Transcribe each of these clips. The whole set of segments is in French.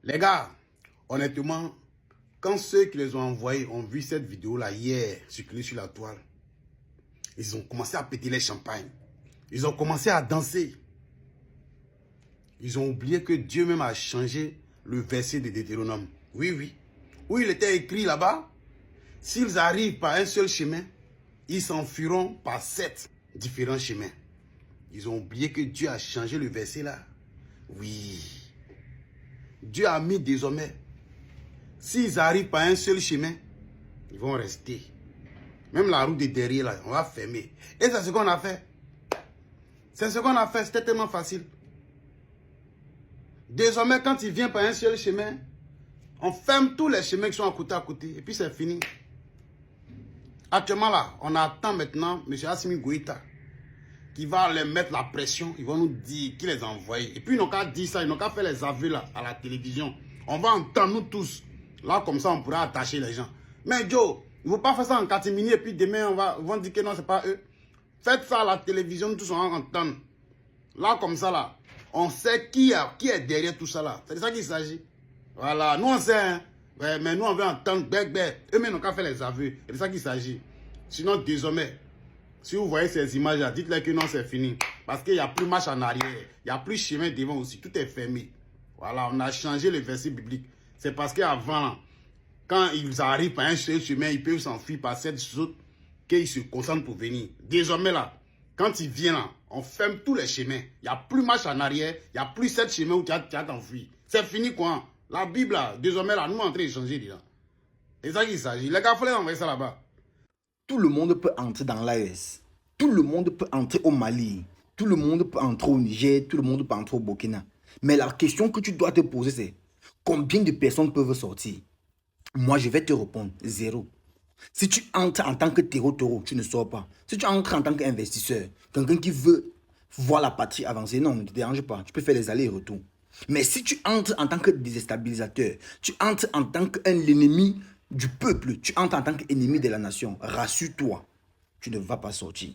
Les gars, honnêtement, quand ceux qui les ont envoyés ont vu cette vidéo-là hier circuler sur la toile, ils ont commencé à péter les champagnes. Ils ont commencé à danser. Ils ont oublié que Dieu même a changé le verset de Deutéronome. Oui, oui. Où il était écrit là-bas, s'ils arrivent par un seul chemin, ils s'enfuiront par 7 différents chemins. Ils ont oublié que Dieu a changé le verset là. Oui. Dieu a mis désormais, s'ils arrivent par un seul chemin, ils vont rester. Même la route de derrière là, on va fermer. Et c'est ce qu'on a fait. C'est ce qu'on a fait, c'était tellement facile. Désormais, quand il vient par un seul chemin, on ferme tous les chemins qui sont à côté. Et puis c'est fini. Actuellement là, on attend maintenant M. Assimi Goïta qui va leur mettre la pression. Ils vont nous dire qui les a envoyés. Et puis ils n'ont qu'à dire ça, ils n'ont qu'à faire les aveux là à la télévision. On va entendre nous tous. Là comme ça on pourra attacher les gens. Mais Joe, il ne faut pas faire ça en catimini et puis demain ils vont dire que non, c'est pas eux. Faites ça à la télévision, tous on va entendre. Là comme ça là, on sait qui est derrière tout ça là. C'est de ça qu'il s'agit. Voilà, nous on sait, hein. Ouais, mais nous on veut entendre eux-mêmes n'ont qu'à faire les aveux. C'est de ça qu'il s'agit. Sinon désormais, si vous voyez ces images là, dites-leur que non c'est fini. Parce qu'il n'y a plus marche en arrière. Il n'y a plus chemin devant aussi. Tout est fermé. Voilà, on a changé le verset biblique. C'est parce qu'avant, quand ils arrivent par un seul chemin, ils peuvent s'enfuir par cette autres qu'ils se concentrent pour venir. Désormais là, quand ils viennent là, on ferme tous les chemins. Il n'y a plus marche en arrière. Il n'y a plus 7 chemins où tu as t'enfuir. C'est fini quoi. La Bible là, désormais là, nous on est en train de changer déjà. C'est ça qu'il s'agit. Les gars, il faut les envoyer ça là-bas. Tout le monde peut entrer dans l'AES. Tout le monde peut entrer au Mali. Tout le monde peut entrer au Niger. Tout le monde peut entrer au Burkina. Mais la question que tu dois te poser, c'est combien de personnes peuvent sortir? Moi, je vais te répondre, 0. Si tu entres en tant que terreau, tu ne sors pas. Si tu entres en tant qu'investisseur, quelqu'un qui veut voir la patrie avancer, non, ne te dérange pas. Tu peux faire les allers et retours. Mais si tu entres en tant que déstabilisateur, tu entres en tant qu'ennemi du peuple, tu entres en tant qu'ennemi de la nation, rassure-toi, tu ne vas pas sortir.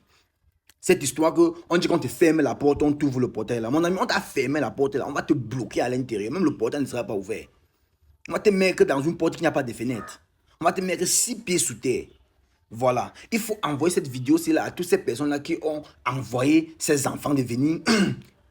Cette histoire qu'on dit qu'on te ferme la porte, on t'ouvre le portail là. Mon ami, on t'a fermé la porte là, on va te bloquer à l'intérieur. Même le portail ne sera pas ouvert. On va te mettre dans une porte qui n'a pas de fenêtre. On va te mettre 6 pieds sous terre. Voilà. Il faut envoyer cette vidéo là à toutes ces personnes-là qui ont envoyé ces enfants de venir,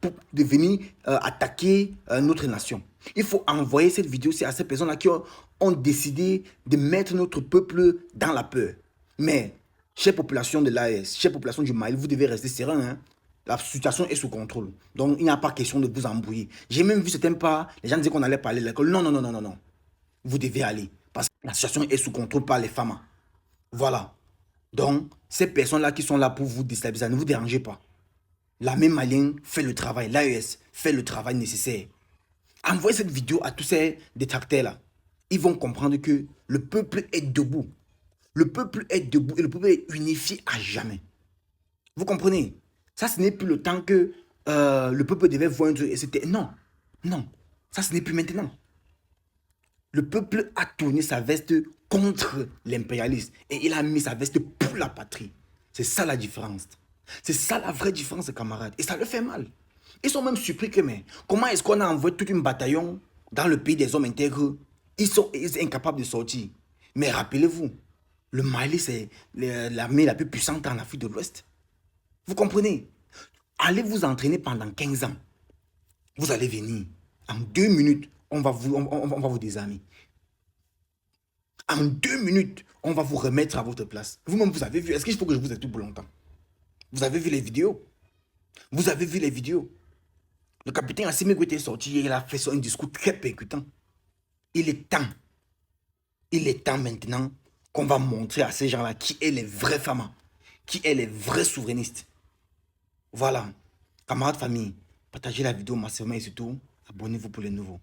pour venir attaquer notre nation. Il faut envoyer cette vidéo à ces personnes-là qui ont décidé de mettre notre peuple dans la peur. Mais, chère population de l'AES, chère population du Mali, vous devez rester serein. Hein? La situation est sous contrôle. Donc, il n'y a pas question de vous embrouiller. J'ai même vu certains pas, les gens disaient qu'on allait parler à l'école. Non, non, non, non, non, non. Vous devez aller. Parce que la situation est sous contrôle par les femmes. Voilà. Donc, ces personnes-là qui sont là pour vous déstabiliser, ne vous dérangez pas. L'armée malienne fait le travail. L'AES fait le travail nécessaire. Envoyez cette vidéo à tous ces détracteurs-là. Ils vont comprendre que le peuple est debout. Le peuple est debout et le peuple est unifié à jamais. Vous comprenez? Ça, ce n'est plus le temps que le peuple devait voir un truc et c'était... Non, non. Ça, ce n'est plus maintenant. Le peuple a tourné sa veste contre l'impérialisme et il a mis sa veste pour la patrie. C'est ça la différence. C'est ça la vraie différence, camarades. Et ça leur fait mal. Ils sont même surpris que, mais comment est-ce qu'on a envoyé tout un bataillon dans le pays des hommes intègres? Ils sont incapables de sortir. Mais rappelez-vous, le Mali, c'est l'armée la plus puissante en Afrique de l'Ouest. Vous comprenez? Allez vous entraîner pendant 15 ans. Vous allez venir. En 2 minutes, on va vous désarmer. En 2 minutes, on va vous remettre à votre place. Vous-même, vous avez vu. Est-ce qu'il faut que je vous explique pour longtemps? Vous avez vu les vidéos? Vous avez vu les vidéos? Le capitaine Assimi Goïta est sorti et il a fait un discours très percutant. Il est temps maintenant qu'on va montrer à ces gens-là qui est les vrais femmes, qui est les vrais souverainistes. Voilà. Camarades, famille, partagez la vidéo massivement et surtout, abonnez-vous pour les nouveaux.